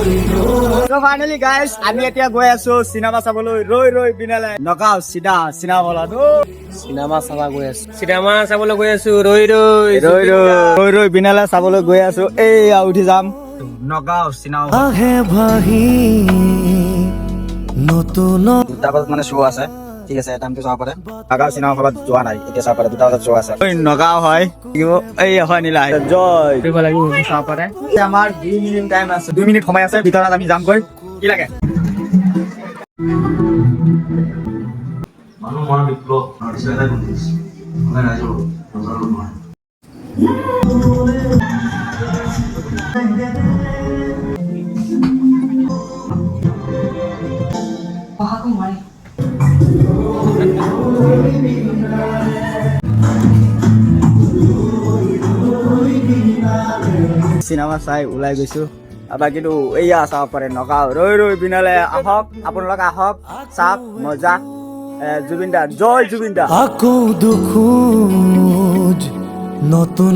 So finally guys, আমি এতিয়া গৈ আছো চিনেমা চাবলৈ ৰৈ ৰৈ বিনালে নগাঁও চিধা চিনেমা হলত চিনেমা চাবলৈ গৈ আছো ৰৈ ৰৈ বিনালে চাবলৈ গৈ আছো এইয়া উঠি যাম নগাঁও চিনেমা আহে ভাহি নতুন 2টা বজাত মানে শ্ব' আছে ঠিক আছে টাইমটো চাব পাৰে নগাঁও চিনেমা হলত যোৱা নাই এতিয়া চাব পাৰে 2টা বজাত শ্ব' আছে নগাঁও হয় এই হয় নীলা জয় কৰিব লাগিব চাব পাৰে আমাৰ 2 মিনিট টাইম আছে 2 মিনিট সময় আছে ভিতৰত আমি যামগৈ কি লাগে মানুহ মনৰ বিপ্লৱ আৰু চিন্তা কৰিছে মানে ৰাইজৰ নজৰ নহয় পঢ়াকো নোৱাৰি চিনেমা চাই ওলাই গৈছো বাকীটো এইয়া চাব পাৰে নগাঁও ৰৈ ৰৈ বিনালে আহক আপোনালোক আহক চাওক মজা জুবিন দা জয় জুবিন দা আকৌ দুখোজ নতুন